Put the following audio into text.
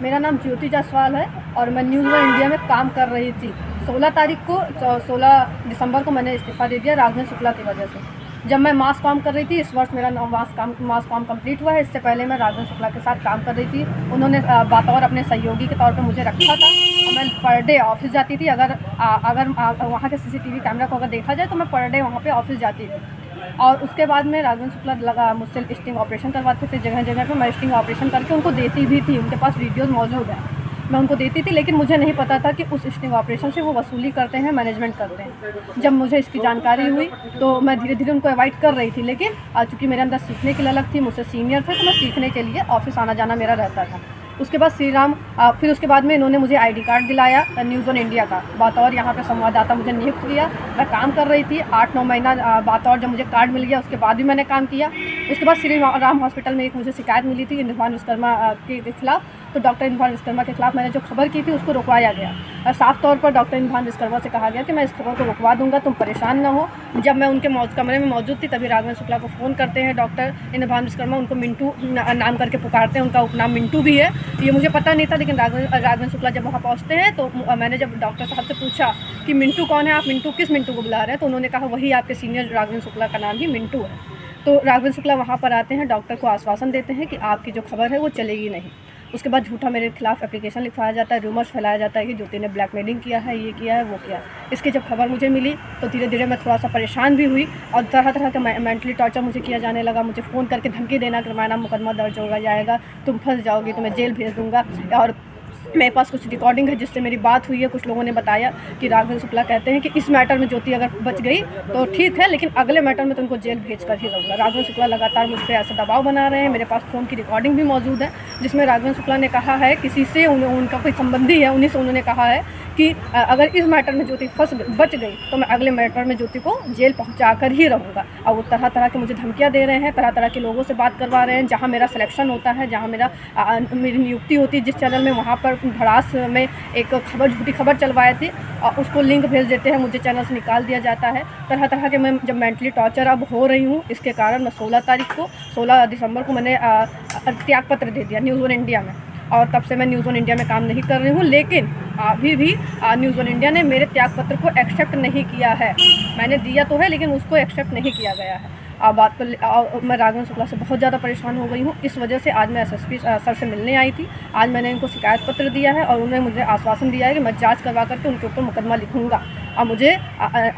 मेरा नाम ज्योति जायसवाल है और मैं न्यूज़ वन इंडिया में काम कर रही थी। 16 तारीख को 16 दिसंबर को मैंने इस्तीफ़ा दे दिया राघवेंद्र शुक्ला की वजह से। जब मैं मास कॉम कर रही थी, इस वर्ष मेरा मास कॉम कंप्लीट हुआ है। इससे पहले मैं राघवेंद्र शुक्ला के साथ काम कर रही थी। उन्होंने बतौर अपने सहयोगी के तौर पे मुझे रखा था और मैं पर डे ऑफिस जाती थी। अगर वहाँ के सीसीटीवी कैमरा को अगर देखा जाए तो मैं पर डे वहाँ पे ऑफिस जाती थी। और उसके बाद में राघवेंद्र शुक्ला लगा मुझसे स्टिंग ऑपरेशन करवाते थे। जगह जगह पे मैं स्टिंग ऑपरेशन करके उनको देती भी थी। उनके पास वीडियोज़ मौजूद हैं, मैं उनको देती थी। लेकिन मुझे नहीं पता था कि उस स्टिंग ऑपरेशन से वो वसूली करते हैं, मैनेजमेंट करते हैं। जब मुझे इसकी जानकारी हुई तो मैं धीरे धीरे उनको अवॉइड कर रही थी। लेकिन चूँकि मेरे अंदर सीखने की ललक थी, मुझसे सीनियर थे, तो मैं सीखने के लिए ऑफिस आना जाना मेरा रहता था। उसके बाद फिर उसके बाद में इन्होंने मुझे आईडी कार्ड दिलाया न्यूज़ वन इंडिया का। बतौर यहाँ पे संवाददाता मुझे नियुक्त किया। मैं काम कर रही थी 8-9 महीना बतौर। जब मुझे कार्ड मिल गया उसके बाद भी मैंने काम किया। उसके बाद श्री राम हॉस्पिटल में एक मुझे शिकायत मिली थी इंद्रभान विश्वकर्मा के खिलाफ। तो डॉक्टर इंद्रभान विश्वकर्मा के खिलाफ मैंने जो खबर की थी उसको रुकवाया गया और साफ तौर पर डॉक्टर इंद्रभान विश्वकर्मा से कहा गया कि मैं इस खबर को रुकवा दूंगा, तुम परेशान ना हो। जब मैं उनके कमरे में मौजूद थी तभी राघवेंद्र शुक्ला को फ़ोन करते हैं डॉक्टर इंद्रभान विश्वकर्मा। उनको मिंटू नाम करके पुकारते हैं, उनका उपनाम मिंटू भी है। ये मुझे पता नहीं था। लेकिन राघवेंद्र शुक्ला जब वहाँ पहुँचते हैं तो मैंने जब डॉक्टर साहब से पूछा कि मिंटू कौन है, आप किस मिंटू को बुला रहे हैं, तो उन्होंने कहा वही आपके सीनियर राघवेंद्र शुक्ला का नाम ही मिंटू है। तो राघवेंद्र शुक्ला वहाँ पर आते हैं, डॉक्टर को आश्वासन देते हैं कि आपकी जो खबर है वो चलेगी नहीं। उसके बाद झूठा मेरे खिलाफ एप्लीकेशन लिखवाया जाता है, रूमर्स फैलाया जाता है कि ज्योति ने ब्लैकमेलिंग किया है, ये किया है, वो किया है। इसकी जब खबर मुझे मिली तो धीरे धीरे मैं थोड़ा सा परेशान भी हुई और तरह तरह का मेंटली टॉर्चर मुझे किया जाने लगा। मुझे फ़ोन करके धमकी देना कि तुम्हारा मुकदमा दर्ज होगा जाएगा, तुम फंस जाओगी, तुम्हें जेल भेज दूँगा। और मेरे पास कुछ रिकॉर्डिंग है जिससे मेरी बात हुई है। कुछ लोगों ने बताया कि राघवेंद्र शुक्ला कहते हैं कि इस मैटर में ज्योति अगर बच गई तो ठीक है, लेकिन अगले मैटर में तो उनको जेल भेज कर ही रहूँगा। राघवेंद्र शुक्ला लगातार मुझ पर ऐसा दबाव बना रहे हैं। मेरे पास फ़ोन की रिकॉर्डिंग भी मौजूद है जिसमें राघवेंद्र शुक्ला ने कहा है किसी से उनका कोई संबंधी है, उन्हीं से उन्होंने कहा है कि अगर इस मैटर में ज्योति बच गई तो मैं अगले मैटर में ज्योति को जेल पहुँचा कर ही रहूँगा। और वो तरह तरह के मुझे धमकियाँ दे रहे हैं, तरह तरह के लोगों से बात करवा रहे हैं। जहाँ मेरा सिलेक्शन होता है, जहाँ मेरी नियुक्ति होती है जिस चैनल में, वहाँ पर भड़ास में एक झूठी खबर चलवाए थे और उसको लिंक भेज देते हैं, मुझे चैनल से निकाल दिया जाता है। तरह तरह के मैं जब मेंटली टॉर्चर अब हो रही हूँ, इसके कारण मैं 16 दिसंबर को मैंने त्यागपत्र दे दिया न्यूज़ वन इंडिया में। और तब से मैं न्यूज़ वन इंडिया में काम नहीं कर रही हूँ। लेकिन अभी भी न्यूज़ वन इंडिया ने मेरे त्यागपत्र को एक्सेप्ट नहीं किया है। मैंने दिया तो है लेकिन उसको एक्सेप्ट नहीं किया गया है। बात पर मैं राघवेंद्र शुक्ला से बहुत ज़्यादा परेशान हो गई हूँ। इस वजह से आज मैं एसएसपी सर से मिलने आई थी। आज मैंने इनको शिकायत पत्र दिया है और उन्होंने मुझे आश्वासन दिया है कि मैं जांच करवा करके उनके ऊपर मुकदमा लिखूँगा और मुझे